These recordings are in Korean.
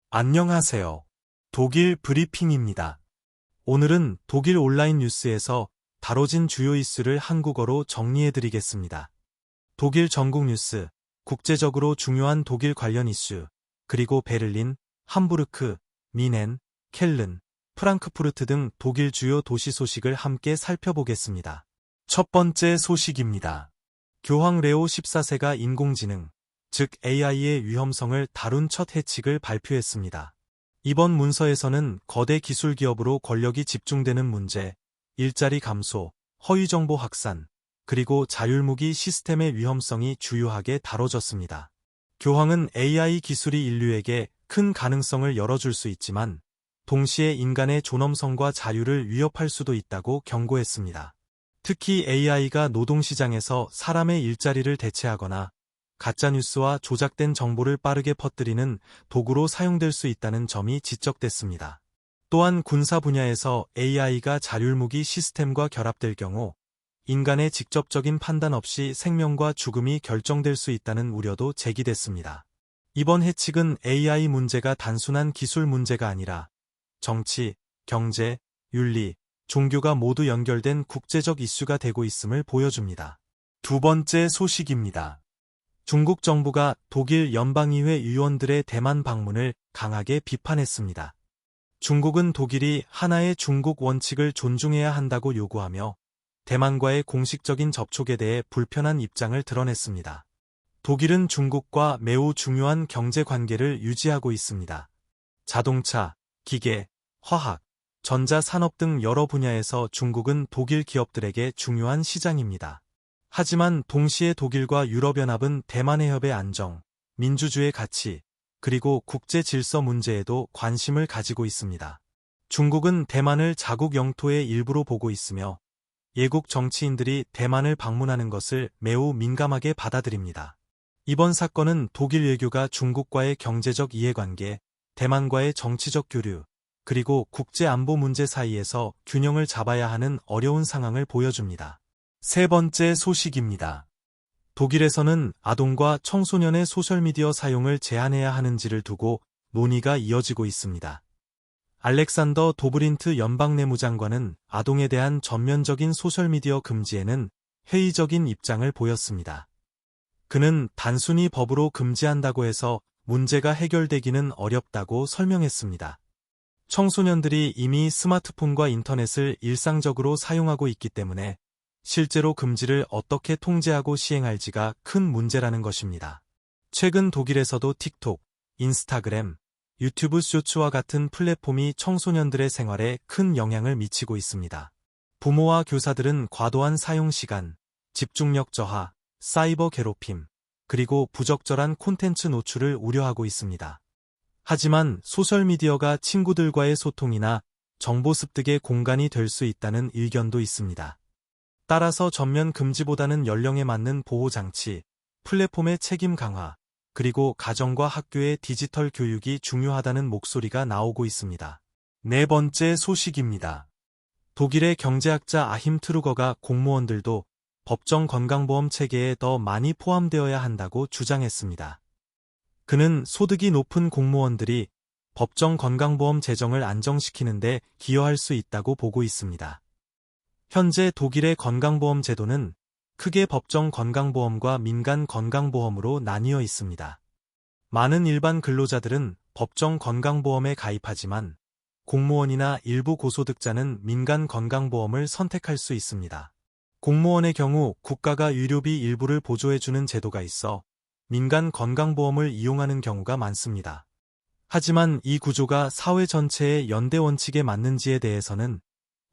안녕하세요. 독일 브리핑입니다. 오늘은 독일 온라인 뉴스에서 다뤄진 주요 이슈를 한국어로 정리해드리겠습니다. 독일 전국 뉴스, 국제적으로 중요한 독일 관련 이슈, 그리고 베를린, 함부르크, 미넨, 켈른, 프랑크푸르트 등 독일 주요 도시 소식을 함께 살펴보겠습니다. 첫 번째 소식입니다. 교황 레오 14세가 인공지능, 즉 AI의 위험성을 다룬 첫 해칙을 발표했습니다. 이번 문서에서는 거대 기술 기업으로 권력이 집중되는 문제, 일자리 감소, 허위정보 확산, 그리고 자율무기 시스템의 위험성이 주요하게 다뤄졌습니다. 교황은 AI 기술이 인류에게 큰 가능성을 열어줄 수 있지만 동시에 인간의 존엄성과 자유를 위협할 수도 있다고 경고했습니다. 특히 AI가 노동시장에서 사람의 일자리를 대체하거나 가짜뉴스와 조작된 정보를 빠르게 퍼뜨리는 도구로 사용될 수 있다는 점이 지적됐습니다. 또한 군사 분야에서 AI가 자율무기 시스템과 결합될 경우 인간의 직접적인 판단 없이 생명과 죽음이 결정될 수 있다는 우려도 제기됐습니다. 이번 해칙은 AI 문제가 단순한 기술 문제가 아니라 정치, 경제, 윤리, 종교가 모두 연결된 국제적 이슈가 되고 있음을 보여줍니다. 두 번째 소식입니다. 중국 정부가 독일 연방의회 의원들의 대만 방문을 강하게 비판했습니다. 중국은 독일이 하나의 중국 원칙을 존중해야 한다고 요구하며 대만과의 공식적인 접촉에 대해 불편한 입장을 드러냈습니다. 독일은 중국과 매우 중요한 경제 관계를 유지하고 있습니다. 자동차, 기계, 화학, 전자산업 등 여러 분야에서 중국은 독일 기업들에게 중요한 시장입니다. 하지만 동시에 독일과 유럽연합은 대만 해협의 안정, 민주주의 가치, 그리고 국제 질서 문제에도 관심을 가지고 있습니다. 중국은 대만을 자국 영토의 일부로 보고 있으며 예국 정치인들이 대만을 방문하는 것을 매우 민감하게 받아들입니다. 이번 사건은 독일 외교가 중국과의 경제적 이해관계, 대만과의 정치적 교류, 그리고 국제 안보 문제 사이에서 균형을 잡아야 하는 어려운 상황을 보여줍니다. 세 번째 소식입니다. 독일에서는 아동과 청소년의 소셜미디어 사용을 제한해야 하는지를 두고 논의가 이어지고 있습니다. 알렉산더 도브린트 연방내무장관은 아동에 대한 전면적인 소셜미디어 금지에는 회의적인 입장을 보였습니다. 그는 단순히 법으로 금지한다고 해서 문제가 해결되기는 어렵다고 설명했습니다. 청소년들이 이미 스마트폰과 인터넷을 일상적으로 사용하고 있기 때문에 실제로 금지를 어떻게 통제하고 시행할지가 큰 문제라는 것입니다. 최근 독일에서도 틱톡, 인스타그램, 유튜브 쇼츠와 같은 플랫폼이 청소년들의 생활에 큰 영향을 미치고 있습니다. 부모와 교사들은 과도한 사용 시간, 집중력 저하, 사이버 괴롭힘, 그리고 부적절한 콘텐츠 노출을 우려하고 있습니다. 하지만 소셜미디어가 친구들과의 소통이나 정보 습득의 공간이 될 수 있다는 의견도 있습니다. 따라서 전면 금지보다는 연령에 맞는 보호장치, 플랫폼의 책임 강화, 그리고 가정과 학교의 디지털 교육이 중요하다는 목소리가 나오고 있습니다. 네 번째 소식입니다. 독일의 경제학자 아힘 트루거가 공무원들도 법정 건강보험 체계에 더 많이 포함되어야 한다고 주장했습니다. 그는 소득이 높은 공무원들이 법정 건강보험 재정을 안정시키는데 기여할 수 있다고 보고 있습니다. 현재 독일의 건강보험 제도는 크게 법정 건강보험과 민간 건강보험으로 나뉘어 있습니다. 많은 일반 근로자들은 법정 건강보험에 가입하지만 공무원이나 일부 고소득자는 민간 건강보험을 선택할 수 있습니다. 공무원의 경우 국가가 의료비 일부를 보조해주는 제도가 있어 민간 건강보험을 이용하는 경우가 많습니다. 하지만 이 구조가 사회 전체의 연대 원칙에 맞는지에 대해서는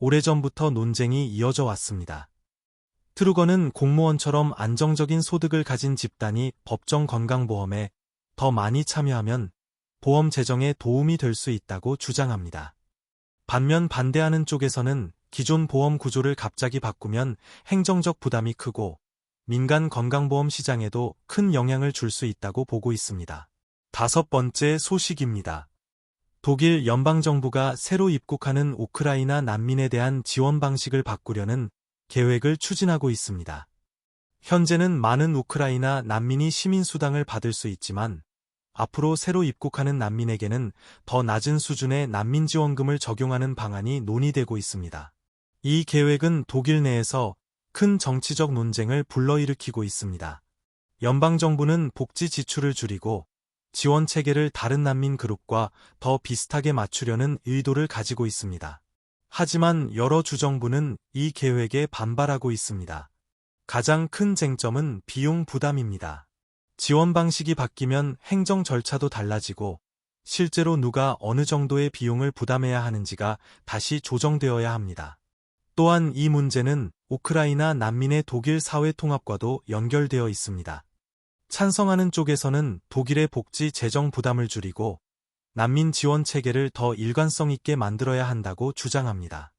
오래전부터 논쟁이 이어져 왔습니다. 트루거는 공무원처럼 안정적인 소득을 가진 집단이 법정 건강보험에 더 많이 참여하면 보험 재정에 도움이 될 수 있다고 주장합니다. 반면 반대하는 쪽에서는 기존 보험 구조를 갑자기 바꾸면 행정적 부담이 크고 민간 건강보험 시장에도 큰 영향을 줄 수 있다고 보고 있습니다. 다섯 번째 소식입니다. 독일 연방정부가 새로 입국하는 우크라이나 난민에 대한 지원 방식을 바꾸려는 계획을 추진하고 있습니다. 현재는 많은 우크라이나 난민이 시민수당을 받을 수 있지만 앞으로 새로 입국하는 난민에게는 더 낮은 수준의 난민 지원금을 적용하는 방안이 논의되고 있습니다. 이 계획은 독일 내에서 큰 정치적 논쟁을 불러일으키고 있습니다. 연방정부는 복지 지출을 줄이고 지원 체계를 다른 난민 그룹과 더 비슷하게 맞추려는 의도를 가지고 있습니다. 하지만 여러 주정부는 이 계획에 반발하고 있습니다. 가장 큰 쟁점은 비용 부담입니다. 지원 방식이 바뀌면 행정 절차도 달라지고 실제로 누가 어느 정도의 비용을 부담해야 하는지가 다시 조정되어야 합니다. 또한 이 문제는 우크라이나 난민의 독일 사회 통합과도 연결되어 있습니다. 찬성하는 쪽에서는 독일의 복지 재정 부담을 줄이고 난민 지원 체계를 더 일관성 있게 만들어야 한다고 주장합니다.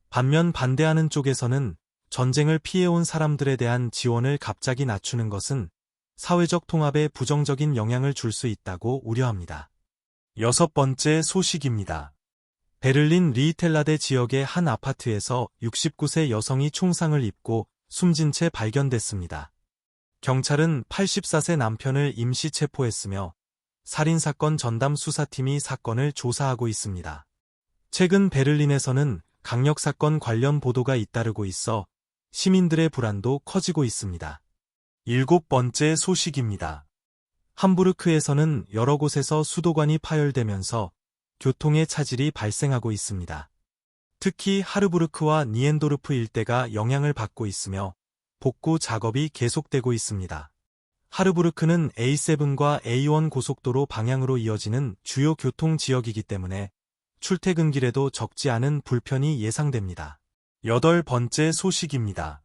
반면 반대하는 쪽에서는 전쟁을 피해온 사람들에 대한 지원을 갑자기 낮추는 것은 사회적 통합에 부정적인 영향을 줄 수 있다고 우려합니다. 6번째 소식입니다. 베를린 리히텔라데 지역의 한 아파트에서 69세 여성이 총상을 입고 숨진 채 발견됐습니다. 경찰은 84세 남편을 임시 체포했으며 살인사건 전담 수사팀이 사건을 조사하고 있습니다. 최근 베를린에서는 강력사건 관련 보도가 잇따르고 있어 시민들의 불안도 커지고 있습니다. 7번째 소식입니다. 함부르크에서는 여러 곳에서 수도관이 파열되면서 교통의 차질이 발생하고 있습니다. 특히 하르부르크와 니엔도르프 일대가 영향을 받고 있으며 복구 작업이 계속되고 있습니다. 하르부르크는 A7과 A1 고속도로 방향으로 이어지는 주요 교통 지역이기 때문에 출퇴근길에도 적지 않은 불편이 예상됩니다. 8번째 소식입니다.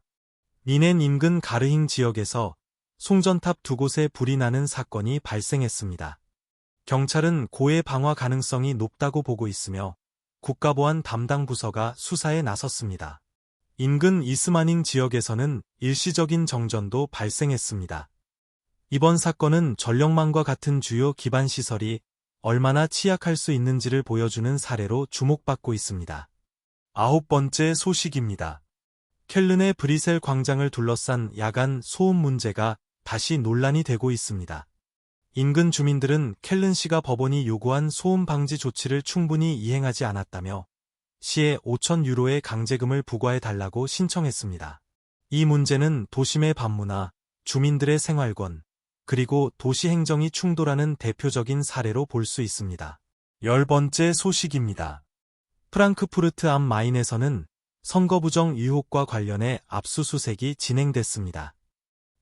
미넨 인근 가르힝 지역에서 송전탑 두 곳에 불이 나는 사건이 발생했습니다. 경찰은 고해 방화 가능성이 높다고 보고 있으며 국가보안 담당 부서가 수사에 나섰습니다. 인근 이스마닝 지역에서는 일시적인 정전도 발생했습니다. 이번 사건은 전력망과 같은 주요 기반 시설이 얼마나 취약할 수 있는지를 보여주는 사례로 주목받고 있습니다. 9번째 소식입니다. 켈른의 브리셀 광장을 둘러싼 야간 소음 문제가 다시 논란이 되고 있습니다. 인근 주민들은 켈른시가 법원이 요구한 소음 방지 조치를 충분히 이행하지 않았다며 시에 5,000유로의 강제금을 부과해달라고 신청했습니다. 이 문제는 도심의 밤문화, 주민들의 생활권, 그리고 도시 행정이 충돌하는 대표적인 사례로 볼 수 있습니다. 10번째 소식입니다. 프랑크푸르트 암 마인에서는 선거부정 의혹과 관련해 압수수색이 진행됐습니다.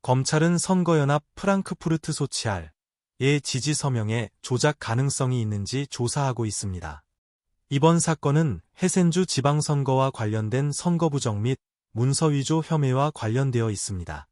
검찰은 선거연합 프랑크푸르트 소치알의 지지 서명에 조작 가능성이 있는지 조사하고 있습니다. 이번 사건은 헤센주 지방선거와 관련된 선거부정 및 문서위조 혐의와 관련되어 있습니다.